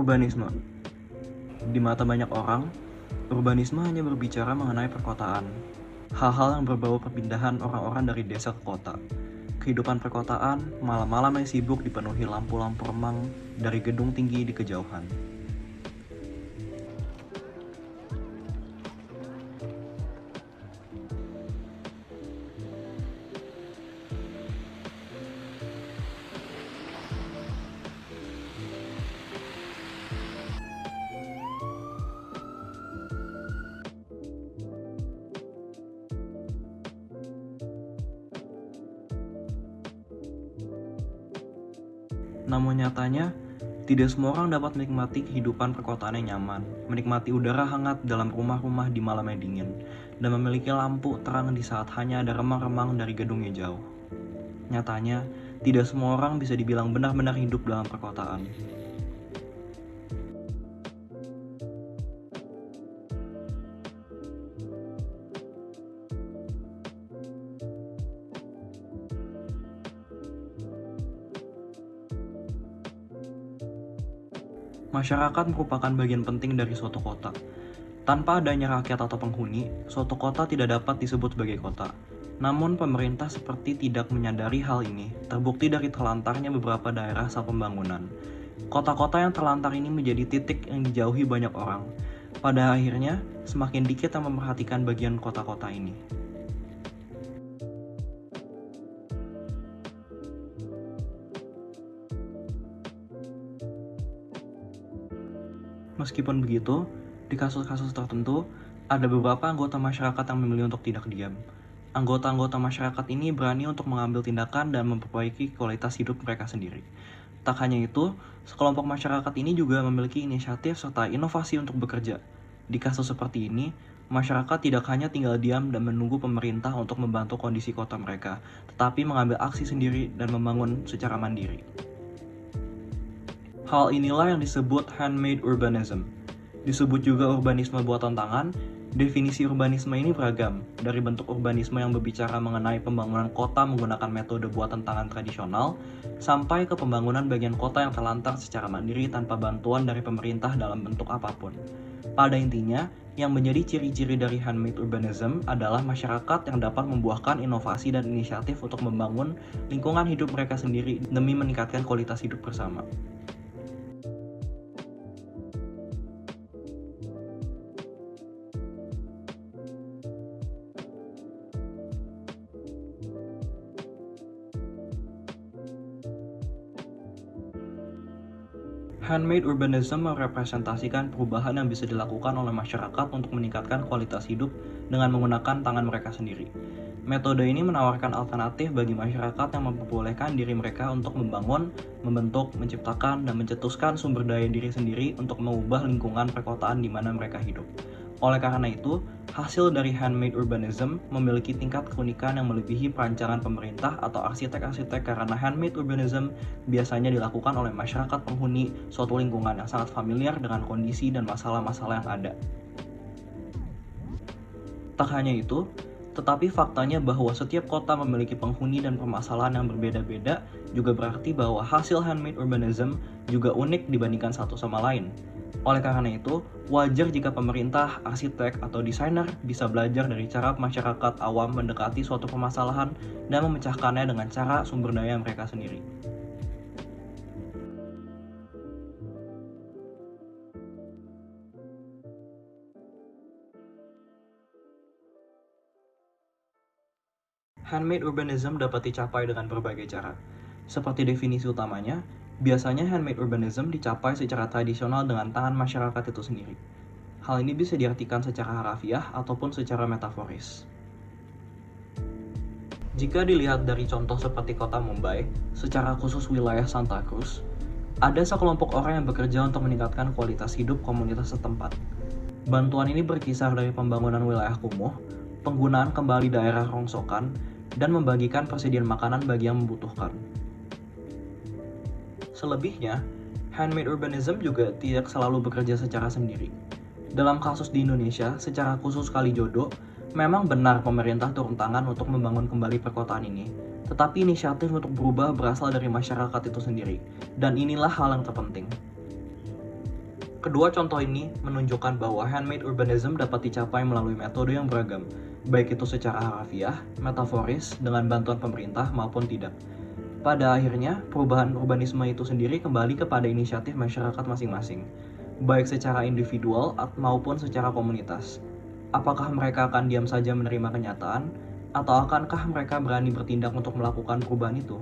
Urbanisme. Di mata banyak orang, urbanisme hanya berbicara mengenai perkotaan. Hal-hal yang berbau perpindahan orang-orang dari desa ke kota. Kehidupan perkotaan, malam-malam yang sibuk dipenuhi lampu-lampu remang dari gedung tinggi di kejauhan. Namun nyatanya, tidak semua orang dapat menikmati kehidupan perkotaan yang nyaman, menikmati udara hangat dalam rumah-rumah di malam yang dingin, dan memiliki lampu terang di saat hanya ada remang-remang dari gedung yang jauh. Nyatanya, tidak semua orang bisa dibilang benar-benar hidup dalam perkotaan. Masyarakat merupakan bagian penting dari suatu kota. Tanpa adanya rakyat atau penghuni, suatu kota tidak dapat disebut sebagai kota. Namun pemerintah seperti tidak menyadari hal ini, terbukti dari terlantarnya beberapa daerah saat pembangunan. Kota-kota yang terlantar ini menjadi titik yang dijauhi banyak orang. Pada akhirnya, semakin dikit yang memperhatikan bagian kota-kota ini. Meskipun begitu, di kasus-kasus tertentu, ada beberapa anggota masyarakat yang memilih untuk tidak diam. Anggota-anggota masyarakat ini berani untuk mengambil tindakan dan memperbaiki kualitas hidup mereka sendiri. Tak hanya itu, sekelompok masyarakat ini juga memiliki inisiatif serta inovasi untuk bekerja. Di kasus seperti ini, masyarakat tidak hanya tinggal diam dan menunggu pemerintah untuk membantu kondisi kota mereka, tetapi mengambil aksi sendiri dan membangun secara mandiri. Hal inilah yang disebut handmade urbanism. Disebut juga urbanisme buatan tangan. Definisi urbanisme ini beragam, dari bentuk urbanisme yang berbicara mengenai pembangunan kota menggunakan metode buatan tangan tradisional, sampai ke pembangunan bagian kota yang terlantar secara mandiri tanpa bantuan dari pemerintah dalam bentuk apapun. Pada intinya, yang menjadi ciri-ciri dari handmade urbanism adalah masyarakat yang dapat membuahkan inovasi dan inisiatif untuk membangun lingkungan hidup mereka sendiri demi meningkatkan kualitas hidup bersama. Handmade urbanism merepresentasikan perubahan yang bisa dilakukan oleh masyarakat untuk meningkatkan kualitas hidup dengan menggunakan tangan mereka sendiri. Metode ini menawarkan alternatif bagi masyarakat yang memperbolehkan diri mereka untuk membangun, membentuk, menciptakan, dan mencetuskan sumber daya diri sendiri untuk mengubah lingkungan perkotaan di mana mereka hidup. Oleh karena itu, hasil dari handmade urbanism memiliki tingkat keunikan yang melebihi perancangan pemerintah atau arsitek-arsitek karena handmade urbanism biasanya dilakukan oleh masyarakat penghuni suatu lingkungan yang sangat familiar dengan kondisi dan masalah-masalah yang ada. Tak hanya itu, tetapi faktanya bahwa setiap kota memiliki penghuni dan permasalahan yang berbeda-beda juga berarti bahwa hasil handmade urbanism juga unik dibandingkan satu sama lain. Oleh karena itu, wajar jika pemerintah, arsitek, atau desainer bisa belajar dari cara masyarakat awam mendekati suatu permasalahan dan memecahkannya dengan cara sumber daya mereka sendiri. Handmade urbanism dapat dicapai dengan berbagai cara. Seperti definisi utamanya, biasanya handmade urbanism dicapai secara tradisional dengan tangan masyarakat itu sendiri. Hal ini bisa diartikan secara harafiah ataupun secara metaforis. Jika dilihat dari contoh seperti kota Mumbai, secara khusus wilayah Santa Cruz, ada sekelompok orang yang bekerja untuk meningkatkan kualitas hidup komunitas setempat. Bantuan ini berkisar dari pembangunan wilayah kumuh, penggunaan kembali daerah rongsokan, dan membagikan persediaan makanan bagi yang membutuhkan. Selebihnya, handmade urbanism juga tidak selalu bekerja secara sendiri. Dalam kasus di Indonesia, secara khusus Kalijodo, memang benar pemerintah turun tangan untuk membangun kembali perkotaan ini. Tetapi inisiatif untuk berubah berasal dari masyarakat itu sendiri, dan inilah hal yang terpenting. Kedua contoh ini menunjukkan bahwa handmade urbanism dapat dicapai melalui metode yang beragam, baik itu secara harafiah, metaforis, dengan bantuan pemerintah maupun tidak. Pada akhirnya, perubahan urbanisme itu sendiri kembali kepada inisiatif masyarakat masing-masing, baik secara individual maupun secara komunitas. Apakah mereka akan diam saja menerima kenyataan, atau akankah mereka berani bertindak untuk melakukan perubahan itu?